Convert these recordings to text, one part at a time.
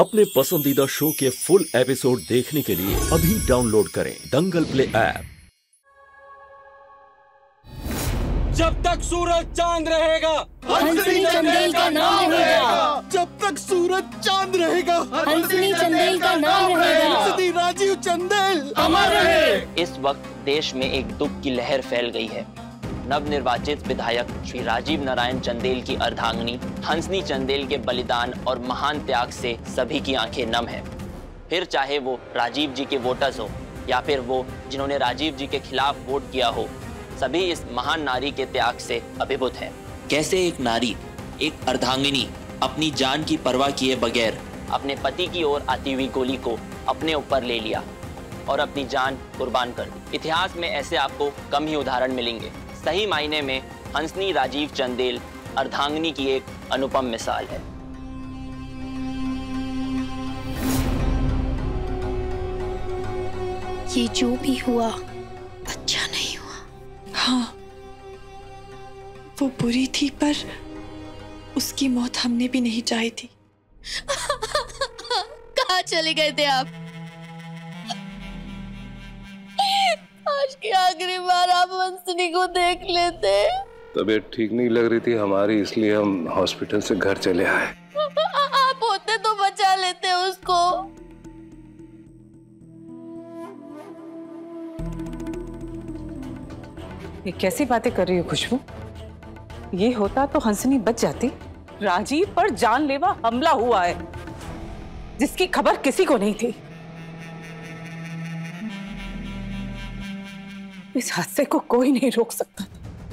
अपने पसंदीदा शो के फुल एपिसोड देखने के लिए अभी डाउनलोड करें दंगल प्ले ऐप। जब तक सूरज चांद रहेगा हंसनी चंदेल का नाम रहेगा। जब तक सूरज चांद रहेगा हंसनी चंदेल का नाम रहेगा। हंसनी राजीव चंदेल अमर रहे। इस वक्त देश में एक दुख की लहर फैल गई है। नवनिर्वाचित विधायक श्री राजीव नारायण चंदेल की अर्धांगिनी हंसनी चंदेल के बलिदान और महान त्याग से सभी की आंखें नम है। फिर चाहे वो राजीव जी के वोटर्स हो या फिर वो जिन्होंने राजीव जी के खिलाफ वोट किया हो, सभी इस महान नारी के त्याग से अभिभूत हैं। कैसे एक नारी, एक अर्धांगिनी अपनी जान की परवाह किए बगैर अपने पति की ओर आती हुई गोली को अपने ऊपर ले लिया और अपनी जान कुर्बान कर दी। इतिहास में ऐसे आपको कम ही उदाहरण मिलेंगे। सही मायने में हंसनी राजीव चंदेल अर्धांगिनी की एक अनुपम मिसाल है। ये जो भी हुआ अच्छा नहीं हुआ। हाँ, वो बुरी थी पर उसकी मौत हमने भी नहीं चाही थी। कहाँ चले गए थे आप? आज की आखिरी बार आप हंसनी को देख लेते। तबीयत ठीक नहीं लग रही थी हमारी, इसलिए हम हॉस्पिटल से घर चले आए। आप होते तो बचा लेते उसको। ये कैसी बातें कर रही हो खुशबू? ये होता तो हंसनी बच जाती। राजीव पर जानलेवा हमला हुआ है जिसकी खबर किसी को नहीं थी। इस हादसे को कोई नहीं रोक सकता।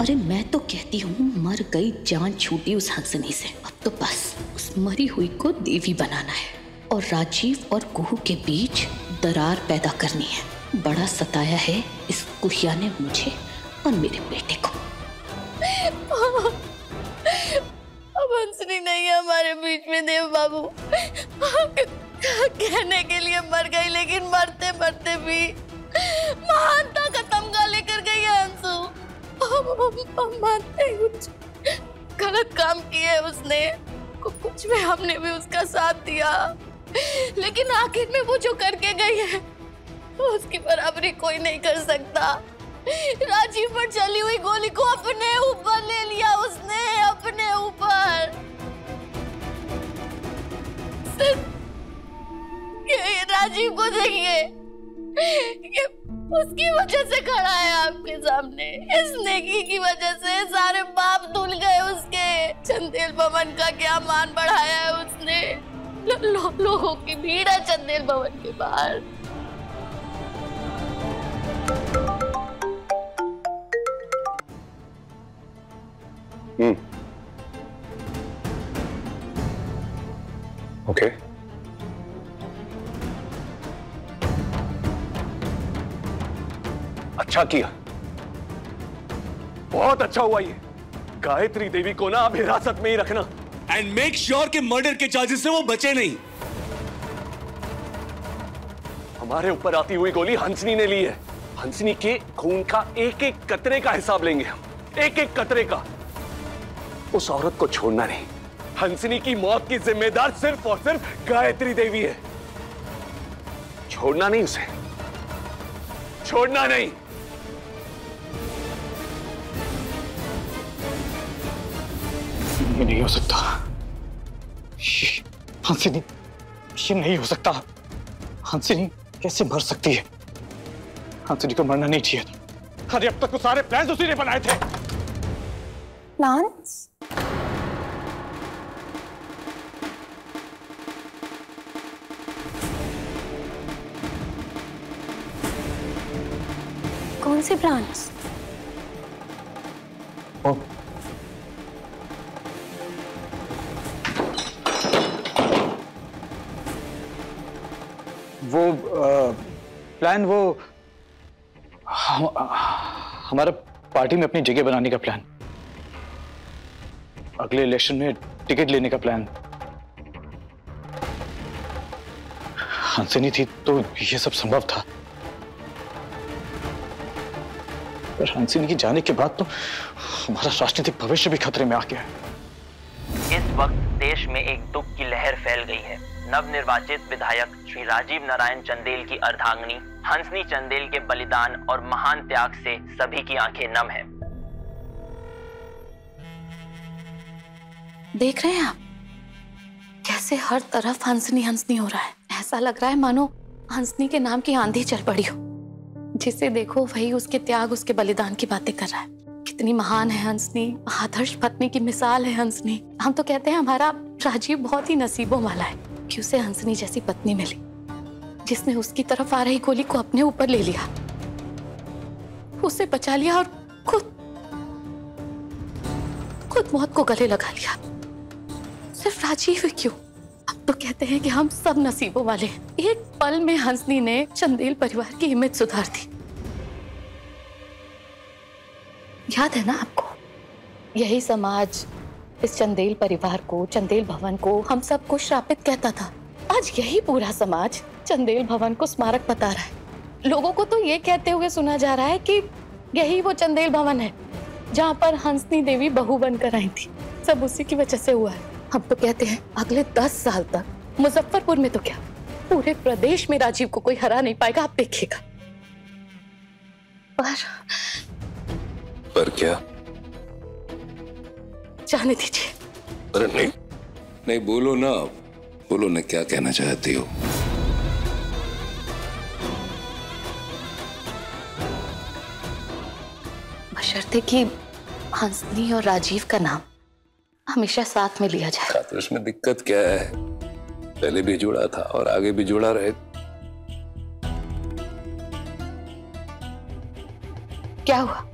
अरे मैं तो कहती हूँ मर गई जान छूटी उस हंसनी से। अब तो बस उस मरी हुई को देवी बनाना है और राजीव और कुहू के बीच दरार पैदा करनी है। बड़ा सताया है इस कुहिया ने मुझे और मेरे बेटे को। अब हंसनी नहीं है हमारे बीच में देव बाबू। कहने के लिए मर गई, लेकिन मरते मरते भी महानता का तमगा लेकर गई है अंशु। हम मानते हैं कुछ गलत काम किए उसने, कुछ में हमने भी उसका साथ दिया, लेकिन आखिर में वो जो करके गई है उसकी बराबरी कोई नहीं कर सकता। राजीव पर चली हुई गोली को अपने ऊपर ले लिया उसने, अपने ऊपर। ये राजीव को देखिए, ये उसकी वजह से खड़ा है आपके सामने। इस नेकी की वजह से सारे पाप धुल गए उसके। चंदेल भवन का क्या मान बढ़ाया है उसने। लोगों की भीड़ है चंदेल भवन के बाहर। ओके। अच्छा किया, बहुत अच्छा हुआ। ये गायत्री देवी को ना अब हिरासत में ही रखना एंड मेक श्योर कि मर्डर के चार्जेस से वो बचे नहीं। हमारे ऊपर आती हुई गोली हंसनी ने ली है। हंसनी के खून का एक एक कतरे का हिसाब लेंगे हम, एक एक कतरे का। उस औरत को छोड़ना नहीं। हंसनी की मौत की जिम्मेदार सिर्फ और सिर्फ गायत्री देवी है। छोड़ना नहीं उसे, छोड़ना नहीं। ये नहीं हो सकता। हंसनी, ये नहीं हो सकता। हंसनी कैसे मर सकती है? हंसनी को मरना नहीं चाहिए था। अरे अब तक तो सारे प्लान्स उसी ने बनाए थे। प्लान्स? कौन से प्लान्स? वो प्लान, वो हमारा पार्टी में अपनी जगह बनाने का प्लान, अगले इलेक्शन में टिकट लेने का प्लान। हंसनी थी तो ये सब संभव था, पर हंसनी की जाने के बाद तो हमारा राजनीतिक भविष्य भी खतरे में आ गया है। इस वक्त देश में एक दुख की लहर फैल गई है। नवनिर्वाचित विधायक श्री राजीव नारायण चंदेल की अर्धांगिनी हंसनी चंदेल के बलिदान और महान त्याग से सभी की आंखें नम हैं। देख रहे हैं आप कैसे हर तरफ हंसनी हंसनी हो रहा है। ऐसा लग रहा है मानो हंसनी के नाम की आंधी चल पड़ी हो। जिसे देखो वही उसके त्याग, उसके बलिदान की बातें कर रहा है। कितनी महान है हंसनी, आदर्श पत्नी की मिसाल है हंसनी। हम तो कहते हैं हमारा राजीव बहुत ही नसीबों वाला है कि उसे हंसनी जैसी पत्नी मिली, जिसने उसकी तरफ आ रही गोली को अपने ऊपर ले लिया, उसे बचा लिया और खुद मौत को गले लगा लिया। सिर्फ राजीव ही क्यों, अब तो कहते हैं कि हम सब नसीबों वाले हैं। एक पल में हंसनी ने चंदेल परिवार की इमेज सुधार दी। याद है ना आपको, यही समाज इस चंदेल परिवार को, चंदेल भवन को, हम सबको श्रापित कहता था। आज यही पूरा समाज चंदेल भवन को स्मारक बता रहा है। लोगों को तो ये कहते हुए सुना जा रहा है कि यही वो चंदेल भवन है जहाँ पर हंसनी देवी बहू बनकर आई थी। सब उसी की वजह से हुआ है। हम तो कहते हैं अगले 10 साल तक मुजफ्फरपुर में तो क्या, पूरे प्रदेश में राजीव को कोई हरा नहीं पाएगा। आप देखिएगा। पर क्या? जाने दीजिए। अरे नहीं नहीं, बोलो ना, बोलो ना, क्या कहना चाहती हो? बशर्ते कि हंसनी और राजीव का नाम हमेशा साथ में लिया जाए। तो इसमें दिक्कत क्या है? पहले भी जुड़ा था और आगे भी जुड़ा रहे। क्या हुआ?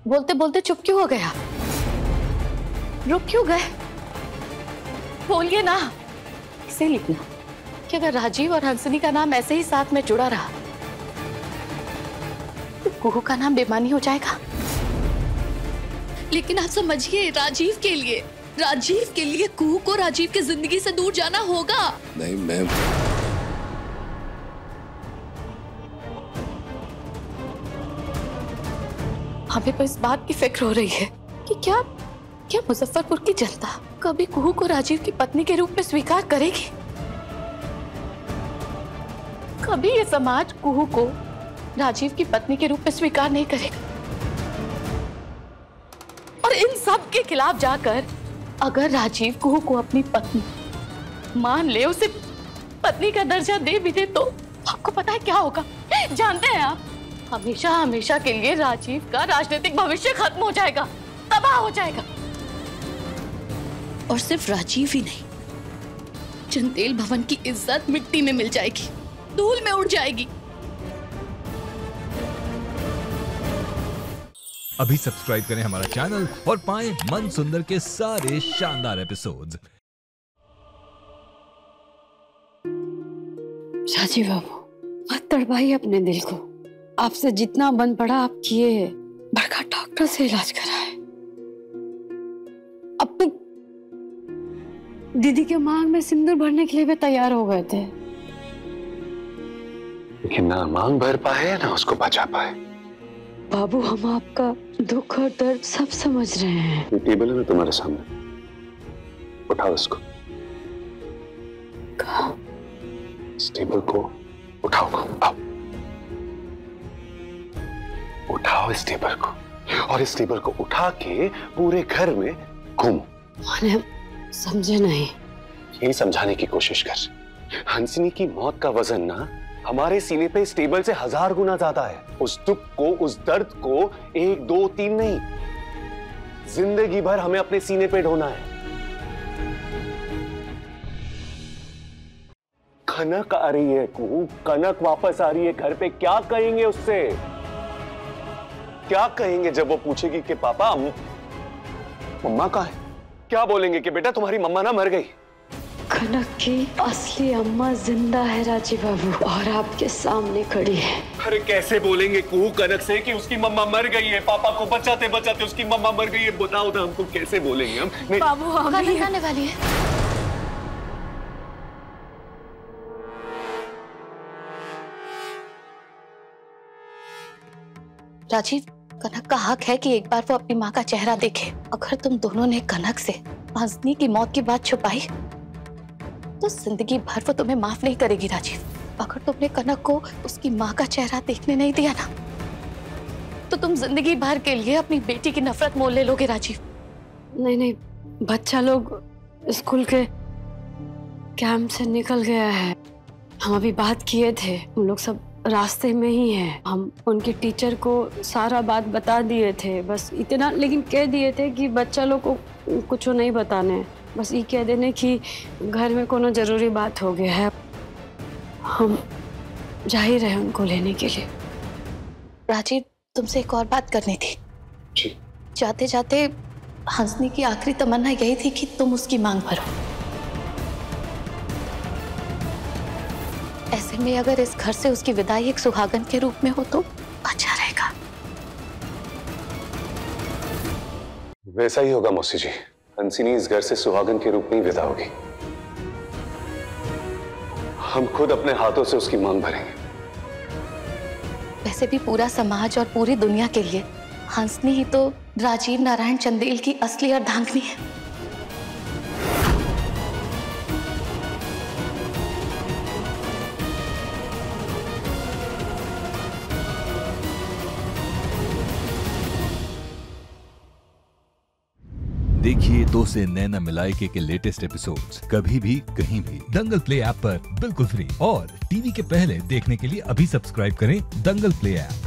बोलते बोलते चुप क्यों हो गया? रुक क्यों गए? बोलिए ना। इसे लिखना कि अगर राजीव और हंसनी का नाम ऐसे ही साथ में जुड़ा रहा तो कुहू का नाम बेमानी हो जाएगा। लेकिन आप समझिए, राजीव के लिए कुहू को राजीव की जिंदगी से दूर जाना होगा। नहीं, मैं हमें तो इस बात की फिक्र हो रही है कि क्या मुजफ्फरपुर की जनता कभी कुहू को राजीव की पत्नी के रूप में स्वीकार करेगी? कभी ये समाज कुहू को राजीव की पत्नी के रूप में स्वीकार नहीं करेगा। और इन सब के खिलाफ जाकर अगर राजीव कुहू को अपनी पत्नी मान ले, उसे पत्नी का दर्जा दे भी दे, तो आपको पता है क्या होगा? जानते हैं आप, हमेशा हमेशा के लिए राजीव का राजनीतिक भविष्य खत्म हो जाएगा, तबाह हो जाएगा। और सिर्फ राजीव ही नहीं, चंदेल भवन की इज्जत मिट्टी में मिल जाएगी, धूल में उड़ जाएगी। अभी सब्सक्राइब करें हमारा चैनल और पाएं मन सुंदर के सारे शानदार एपिसोड्स। राजीव बाबू, मत तड़पाइए अपने दिल को। आपसे जितना बन पड़ा आप किए, बड़का डॉक्टर से इलाज कराए। अपनी दीदी के मांग में सिंदूर भरने के लिए भी तैयार हो गए थे, लेकिन ना मांग भर पाए ना उसको बचा पाए। बाबू, हम आपका दुख और दर्द सब समझ रहे हैं। ये टेबल है ना तुम्हारे सामने, उठाओ इसको। कहाँ? इस टेबल को उठाओ, आओ। उठाओ इस टेबल को, और इस टेबल को उठा के पूरे घर में घूमो। मैंने समझे नहीं। यही समझाने की कोशिश कर। हंसनी की मौत का वजन ना हमारे सीने पे इस टेबल से 1000 गुना ज्यादा है। उस दुख को, उस दर्द को 1, 2, 3 नहीं, जिंदगी भर हमें अपने सीने पे ढोना है। कनक आ रही है कुहू, कनक वापस आ रही है घर पे। क्या कहेंगे उससे? क्या कहेंगे जब वो पूछेगी कि पापा मम्मा कहाँ है? क्या बोलेंगे कि बेटा तुम्हारी मम्मा ना मर गई? कनक की असली अम्मा जिंदा है राजीव बाबू, और आपके सामने खड़ी है। अरे कैसे बोलेंगे कुहू कनक से कि उसकी मम्मा मर गई है? पापा को बचाते बचाते उसकी मम्मा मर गई है। बताओ ना, हमको कैसे बोलेंगे हम? बाबू, हम आने वाली है। राजीव, कनक का हक है कि एक बार वो अपनी माँ का चेहरा देखे। अगर तुम दोनों ने कनक से हंसनी की मौत की बात छुपाई तो जिंदगी भर वो तुम्हें माफ नहीं करेगी राजीव। अगर तुमने कनक को उसकी माँ का चेहरा देखने नहीं दिया ना, तो तुम जिंदगी भर के लिए अपनी बेटी की नफरत मोल ले लोगे राजीव। नहीं नहीं, बच्चा लोग स्कूल के कैंप से निकल गया है। हम अभी बात किए थे, हम लोग सब रास्ते में ही हैं। हम उनके टीचर को सारा बात बता दिए थे, बस इतना, लेकिन कह दिए थे कि बच्चा लोग को कुछ नहीं बताने, बस ये कह देने कि घर में कोनो जरूरी बात हो गया है। हम जा ही रहे उनको लेने के लिए। राजीव, तुमसे एक और बात करनी थी। जी। जाते जाते हंसनी की आखिरी तमन्ना यही थी कि तुम उसकी मांग भरो। ऐसे में अगर इस घर से उसकी विदाई एक सुहागन के रूप में हो तो अच्छा रहेगा। वैसा ही होगा मौसी जी। हंसिनी इस घर से सुहागन के रूप में ही विदा होगी। हम खुद अपने हाथों से उसकी मांग भरेंगे। वैसे भी पूरा समाज और पूरी दुनिया के लिए हंसनी ही तो राजीव नारायण चंदेल की असली अर्धांगिनी है। देखिए तो से नैना मिलाइके के लेटेस्ट एपिसोड्स कभी भी कहीं भी दंगल प्ले ऐप पर बिल्कुल फ्री, और टीवी के पहले देखने के लिए अभी सब्सक्राइब करें दंगल प्ले ऐप।